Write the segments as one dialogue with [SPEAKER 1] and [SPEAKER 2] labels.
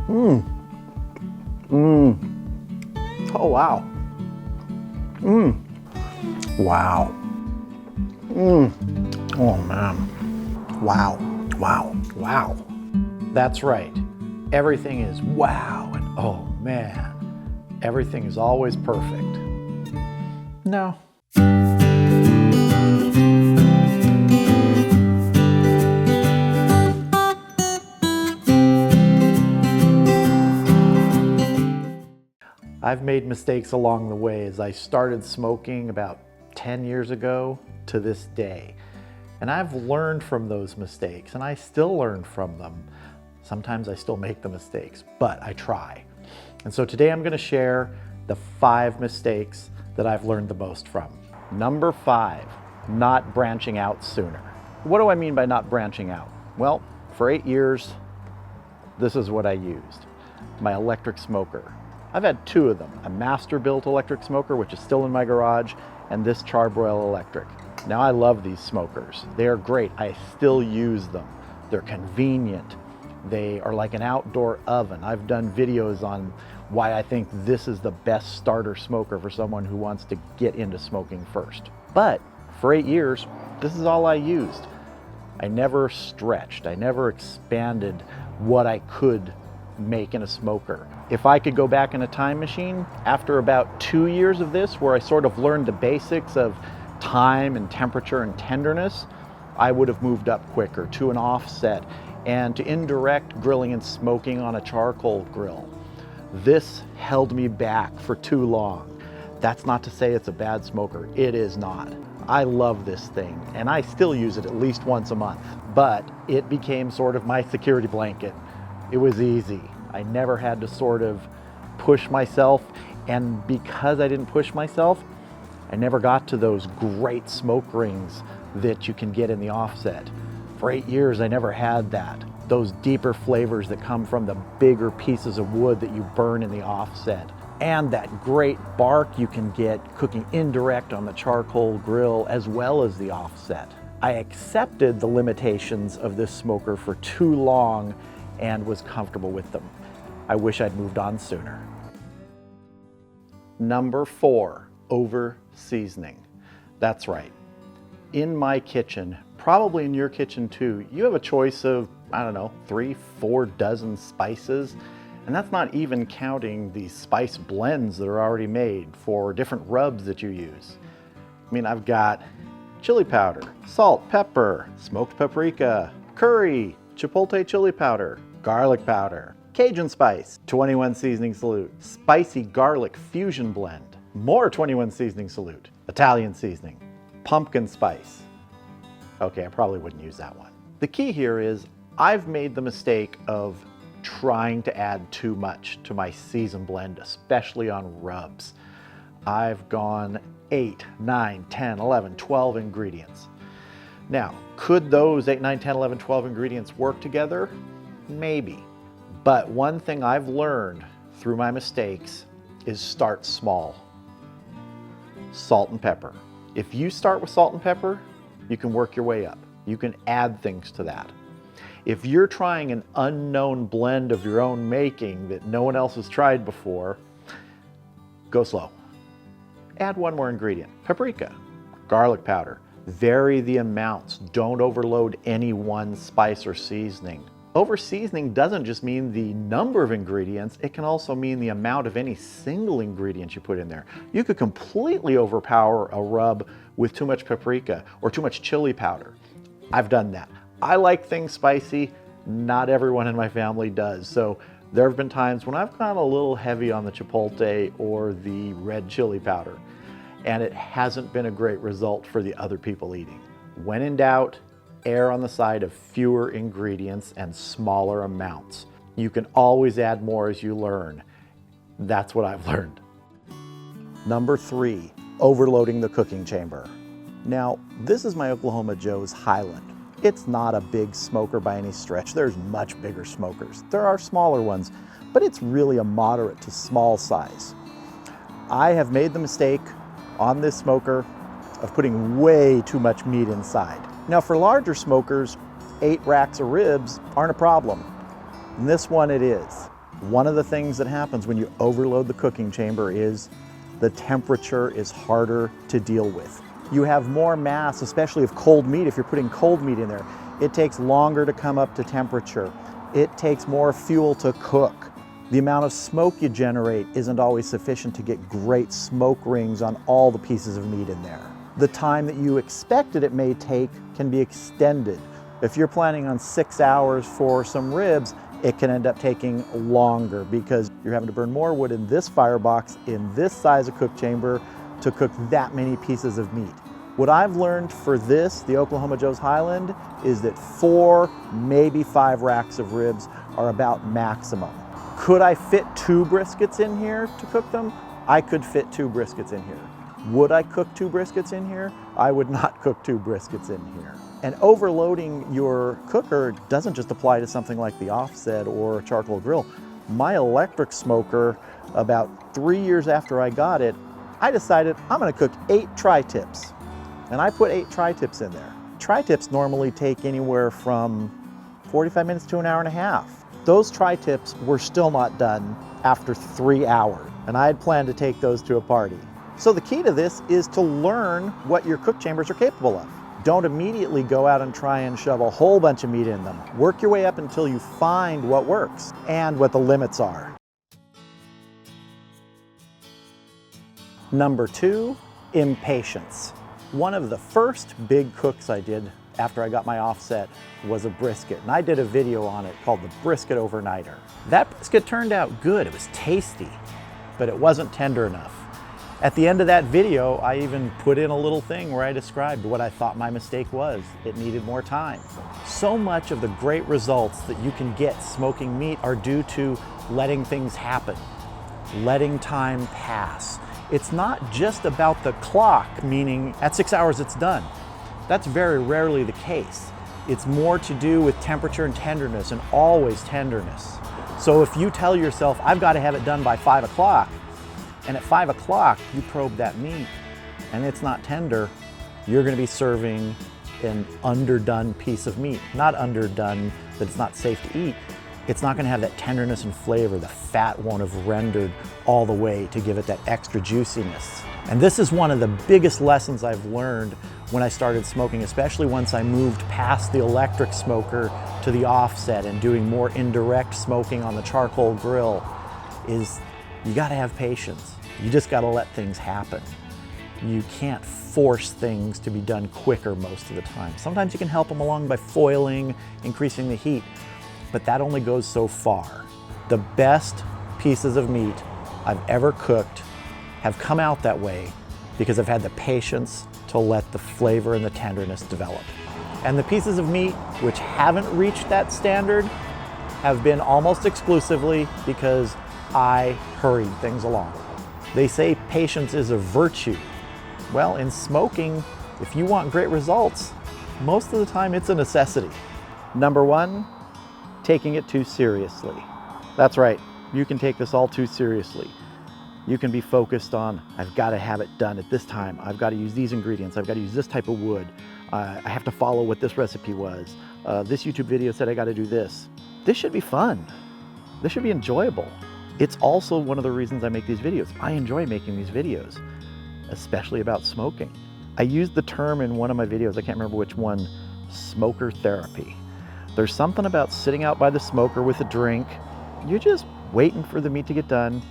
[SPEAKER 1] Mmm. Mmm. Oh, wow. Mmm. Wow. Mmm. Oh, man. Wow. Wow. Wow. That's right. Everything is wow and oh, man. Everything is always perfect. No. I've made mistakes along the way as I started smoking about 10 years ago to this day. And I've learned from those mistakes, and I still learn from them. Sometimes I still make the mistakes, but I try. And so today I'm going to share the 5 mistakes that I've learned the most from. Number 5, not branching out sooner. What do I mean by not branching out? Well, for 8 years, this is what I used. My electric smoker. I've had 2 of them, a master-built electric smoker, which is still in my garage, and this Charbroil electric. Now I love these smokers. They are great. I still use them. They're convenient. They are like an outdoor oven. I've done videos on why I think this is the best starter smoker for someone who wants to get into smoking first. But for 8 years, this is all I used. I never stretched. I never expanded what I could make in a smoker. If I could go back in a time machine, after about 2 years of this, where I sort of learned the basics of time and temperature and tenderness, I would have moved up quicker to an offset and to indirect grilling and smoking on a charcoal grill. This held me back for too long. That's not to say it's a bad smoker. It is not. I love this thing, and I still use it at least once a month, but it became sort of my security blanket. It was easy. I never had to sort of push myself, and because I didn't push myself, I never got to those great smoke rings that you can get in the offset. For 8 years, I never had that. Those deeper flavors that come from the bigger pieces of wood that you burn in the offset. And that great bark you can get cooking indirect on the charcoal grill as well as the offset. I accepted the limitations of this smoker for too long and was comfortable with them. I wish I'd moved on sooner. Number 4, over seasoning. That's right. In my kitchen, probably in your kitchen too, you have a choice of, I don't know, 3-4 dozen spices. And that's not even counting the spice blends that are already made for different rubs that you use. I mean, I've got chili powder, salt, pepper, smoked paprika, curry, chipotle chili powder, garlic powder, Cajun spice, 21 seasoning salute, spicy garlic fusion blend, more 21 seasoning salute, Italian seasoning, pumpkin spice. Okay, I probably wouldn't use that one. The key here is I've made the mistake of trying to add too much to my season blend, especially on rubs. I've gone 8, 9, 10, 11, 12 ingredients. Now, could those 8, 9, 10, 11, 12 ingredients work together? Maybe. But one thing I've learned through my mistakes is start small. Salt and pepper. If you start with salt and pepper, you can work your way up. You can add things to that. If you're trying an unknown blend of your own making that no one else has tried before, go slow. Add one more ingredient, paprika, garlic powder. Vary the amounts. Don't overload any one spice or seasoning. Over seasoning doesn't just mean the number of ingredients, it can also mean the amount of any single ingredient you put in there. You could completely overpower a rub with too much paprika or too much chili powder. I've done that. I like things spicy, not everyone in my family does. So there have been times when I've gone a little heavy on the chipotle or the red chili powder, and it hasn't been a great result for the other people eating. When in doubt, err on the side of fewer ingredients and smaller amounts. You can always add more as you learn. That's what I've learned. Number 3, overloading the cooking chamber. Now, this is my Oklahoma Joe's Highland. It's not a big smoker by any stretch. There's much bigger smokers. There are smaller ones, but it's really a moderate to small size. I have made the mistake on this smoker of putting way too much meat inside. Now for larger smokers, 8 racks of ribs aren't a problem. In this one it is. One of the things that happens when you overload the cooking chamber is the temperature is harder to deal with. You have more mass, especially of cold meat. If you're putting cold meat in there, it takes longer to come up to temperature. It takes more fuel to cook. The amount of smoke you generate isn't always sufficient to get great smoke rings on all the pieces of meat in there. The time that you expected it may take can be extended. If you're planning on 6 hours for some ribs, it can end up taking longer because you're having to burn more wood in this firebox in this size of cook chamber to cook that many pieces of meat. What I've learned for this, the Oklahoma Joe's Highland, is that 4, maybe 5 racks of ribs are about maximum. Could I fit 2 briskets in here to cook them? I could fit 2 briskets in here. Would I cook 2 briskets in here? I would not cook 2 briskets in here. And overloading your cooker doesn't just apply to something like the offset or charcoal grill. My electric smoker, about 3 years after I got it, I decided I'm gonna cook 8 tri-tips. And I put 8 tri-tips in there. Tri-tips normally take anywhere from 45 minutes to an hour and a half. Those tri-tips were still not done after 3 hours, and I had planned to take those to a party. So the key to this is to learn what your cook chambers are capable of. Don't immediately go out and try and shove a whole bunch of meat in them. Work your way up until you find what works and what the limits are. Number 2, impatience. One of the first big cooks I did after I got my offset was a brisket, and I did a video on it called the Brisket Overnighter. That brisket turned out good. It was tasty, but it wasn't tender enough. At the end of that video, I even put in a little thing where I described what I thought my mistake was. It needed more time. So much of the great results that you can get smoking meat are due to letting things happen, letting time pass. It's not just about the clock, meaning at 6 hours it's done. That's very rarely the case. It's more to do with temperature and tenderness, and always tenderness. So if you tell yourself, I've got to have it done by 5 o'clock, and at 5 o'clock you probe that meat and it's not tender, you're going to be serving an underdone piece of meat. Not underdone that it's not safe to eat. It's not going to have that tenderness and flavor. The fat won't have rendered all the way to give it that extra juiciness. And this is one of the biggest lessons I've learned when I started smoking, especially once I moved past the electric smoker to the offset and doing more indirect smoking on the charcoal grill, is you got to have patience. You just got to let things happen. You can't force things to be done quicker most of the time. Sometimes you can help them along by foiling, increasing the heat, but that only goes so far. The best pieces of meat I've ever cooked have come out that way because I've had the patience to let the flavor and the tenderness develop. And the pieces of meat which haven't reached that standard have been almost exclusively because I hurried things along. They say patience is a virtue. Well, in smoking, if you want great results, most of the time it's a necessity. Number 1, taking it too seriously. That's right, you can take this all too seriously. You can be focused on, I've got to have it done at this time. I've got to use these ingredients. I've got to use this type of wood. I have to follow what this recipe was. This YouTube video said I got to do this. This should be fun. This should be enjoyable. It's also one of the reasons I make these videos. I enjoy making these videos, especially about smoking. I used the term in one of my videos, I can't remember which one, smoker therapy. There's something about sitting out by the smoker with a drink. You're just waiting for the meat to get done.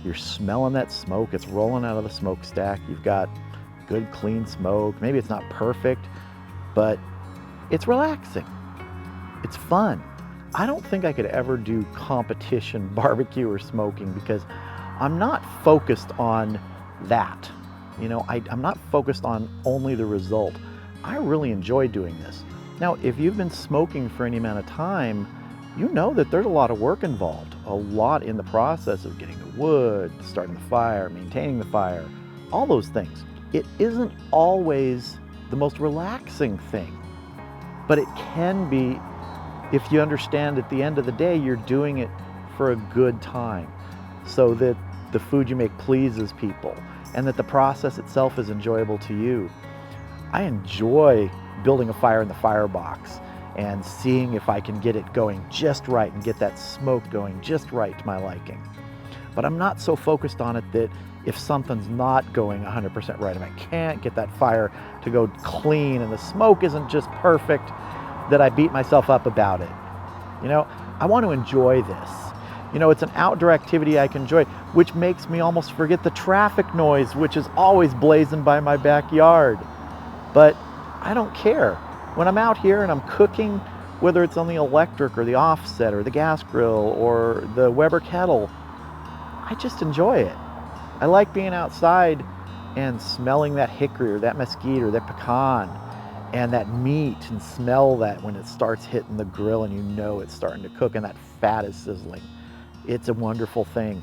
[SPEAKER 1] You're smelling that smoke. It's rolling out of the smokestack. You've got good, clean smoke. Maybe it's not perfect, but it's relaxing. It's fun. I don't think I could ever do competition barbecue or smoking because I'm not focused on that. You know, I'm not focused on only the result. I really enjoy doing this. Now, if you've been smoking for any amount of time, you know that there's a lot of work involved, a lot in the process of getting the wood, starting the fire, maintaining the fire, all those things. It isn't always the most relaxing thing, but it can be if you understand at the end of the day you're doing it for a good time, so that the food you make pleases people and that the process itself is enjoyable to you. I enjoy building a fire in the firebox and seeing if I can get it going just right and get that smoke going just right to my liking. But I'm not so focused on it that if something's not going 100% right, and I can't get that fire to go clean and the smoke isn't just perfect, that I beat myself up about it. You know, I want to enjoy this. You know, it's an outdoor activity I can enjoy, which makes me almost forget the traffic noise, which is always blazing by my backyard. But I don't care. When I'm out here and I'm cooking, whether it's on the electric or the offset or the gas grill or the Weber kettle, I just enjoy it. I like being outside and smelling that hickory or that mesquite or that pecan and that meat, and smell that when it starts hitting the grill and you know it's starting to cook and that fat is sizzling. It's a wonderful thing,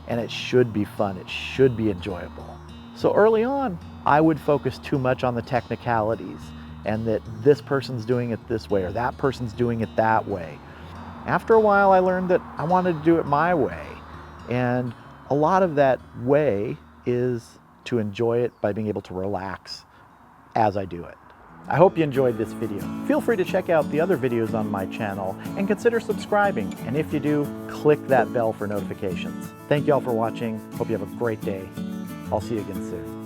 [SPEAKER 1] and it should be fun. It should be enjoyable. So early on, I would focus too much on the technicalities and that this person's doing it this way or that person's doing it that way. After a while, I learned that I wanted to do it my way. And a lot of that way is to enjoy it by being able to relax as I do it. I hope you enjoyed this video. Feel free to check out the other videos on my channel and consider subscribing. And if you do, click that bell for notifications. Thank you all for watching. Hope you have a great day. I'll see you again soon.